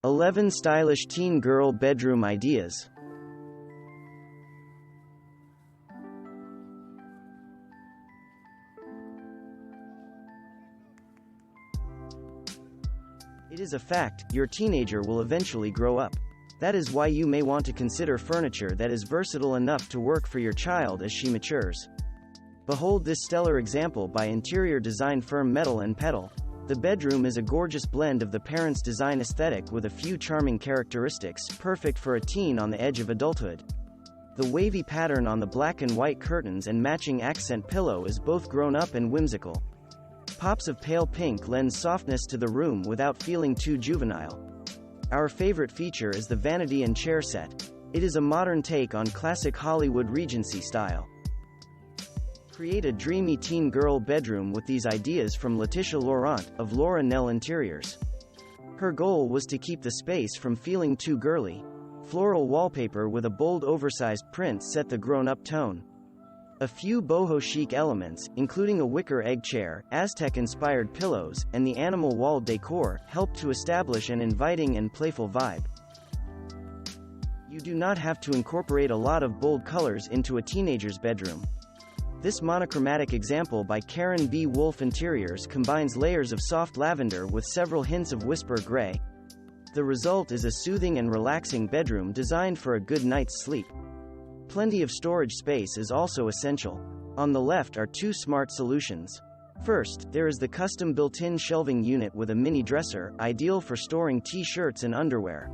11 Stylish Teen Girl Bedroom Ideas. It is a fact, your teenager will eventually grow up. That is why you may want to consider furniture that is versatile enough to work for your child as she matures. Behold this stellar example by interior design firm Metal & Petal. The bedroom is a gorgeous blend of the parents' design aesthetic with a few charming characteristics, perfect for a teen on the edge of adulthood. The wavy pattern on the black and white curtains and matching accent pillow is both grown-up and whimsical. Pops of pale pink lend softness to the room without feeling too juvenile. Our favorite feature is the vanity and chair set. It is a modern take on classic Hollywood Regency style. Create a dreamy teen girl bedroom with these ideas from Letitia Laurent, of Laura Nell Interiors. Her goal was to keep the space from feeling too girly. Floral wallpaper with a bold oversized print set the grown-up tone. A few boho chic elements, including a wicker egg chair, Aztec-inspired pillows, and the animal wall decor, helped to establish an inviting and playful vibe. You do not have to incorporate a lot of bold colors into a teenager's bedroom. This monochromatic example by Karen B. Wolf Interiors combines layers of soft lavender with several hints of whisper gray. The result is a soothing and relaxing bedroom designed for a good night's sleep. Plenty of storage space is also essential. On the left are two smart solutions. First, there is the custom built-in shelving unit with a mini dresser, ideal for storing t-shirts and underwear.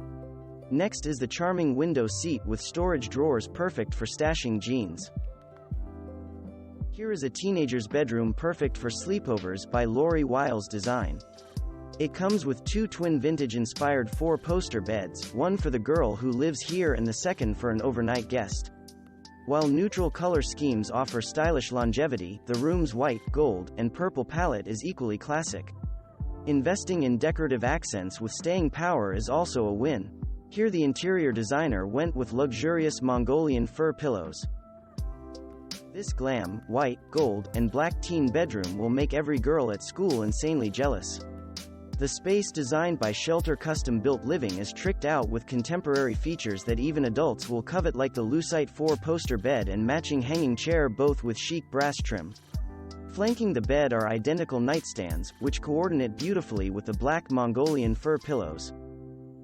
Next is the charming window seat with storage drawers perfect for stashing jeans. Here is a teenager's bedroom perfect for sleepovers by Lori Wiles Design. It comes with two twin vintage-inspired 4-poster beds, one for the girl who lives here and the second for an overnight guest. While neutral color schemes offer stylish longevity, the room's white, gold, and purple palette is equally classic. Investing in decorative accents with staying power is also a win. Here the interior designer went with luxurious Mongolian fur pillows. This glam, white, gold, and black teen bedroom will make every girl at school insanely jealous. The space designed by Shelter Custom Built Living is tricked out with contemporary features that even adults will covet, like the Lucite 4-poster bed and matching hanging chair, both with chic brass trim. Flanking the bed are identical nightstands, which coordinate beautifully with the black Mongolian fur pillows.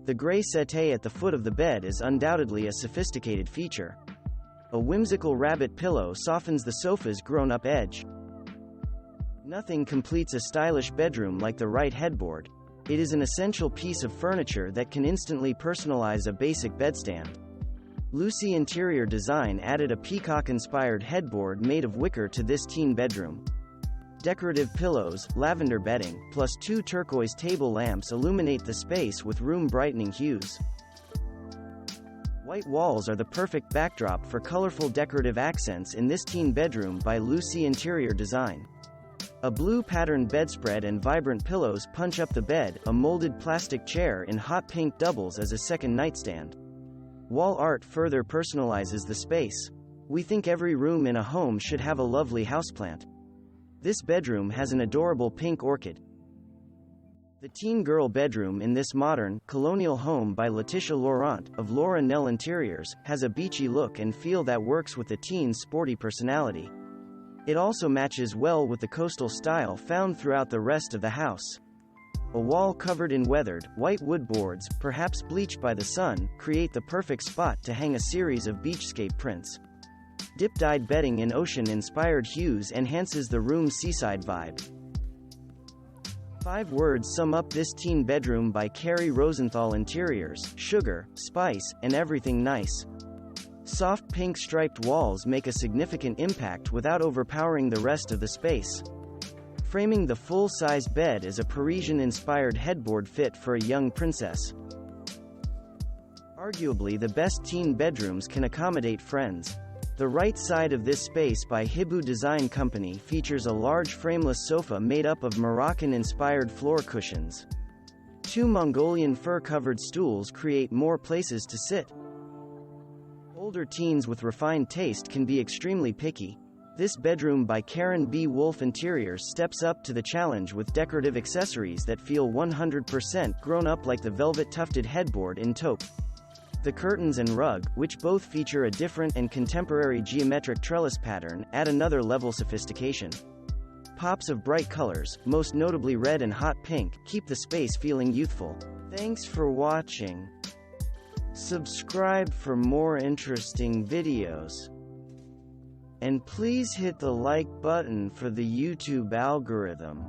The gray settee at the foot of the bed is undoubtedly a sophisticated feature. A whimsical rabbit pillow softens the sofa's grown-up edge. Nothing completes a stylish bedroom like the right headboard. It is an essential piece of furniture that can instantly personalize a basic bedstand. Lucite Interior Design added a peacock-inspired headboard made of wicker to this teen bedroom. Decorative pillows, lavender bedding, plus two turquoise table lamps illuminate the space with room-brightening hues. White walls are the perfect backdrop for colorful decorative accents in this teen bedroom by Lucite Interior Design. A blue patterned bedspread and vibrant pillows punch up the bed. A molded plastic chair in hot pink doubles as a second nightstand. Wall art further personalizes the space. We think every room in a home should have a lovely houseplant. This bedroom has an adorable pink orchid. The teen girl bedroom in this modern, colonial home by Letitia Laurent, of Laura Nell Interiors, has a beachy look and feel that works with the teen's sporty personality. It also matches well with the coastal style found throughout the rest of the house. A wall covered in weathered, white wood boards, perhaps bleached by the sun, create the perfect spot to hang a series of beachscape prints. Dip-dyed bedding in ocean-inspired hues enhances the room's seaside vibe. 5 words sum up this teen bedroom by Carrie Rosenthal Interiors: sugar, spice, and everything nice. Soft pink striped walls make a significant impact without overpowering the rest of the space. Framing the full-size bed is a Parisian-inspired headboard fit for a young princess. Arguably the best teen bedrooms can accommodate friends. The right side of this space by Hibu Design Company features a large frameless sofa made up of Moroccan-inspired floor cushions. 2 Mongolian fur-covered stools create more places to sit. Older teens with refined taste can be extremely picky. This bedroom by Karen B. Wolf Interiors steps up to the challenge with decorative accessories that feel 100% grown up, like the velvet tufted headboard in taupe. The curtains and rug, which both feature a different and contemporary geometric trellis pattern, add another level sophistication. Pops of bright colors, most notably red and hot pink, keep the space feeling youthful. Thanks for watching. Subscribe for more interesting videos. And please hit the like button for the YouTube algorithm.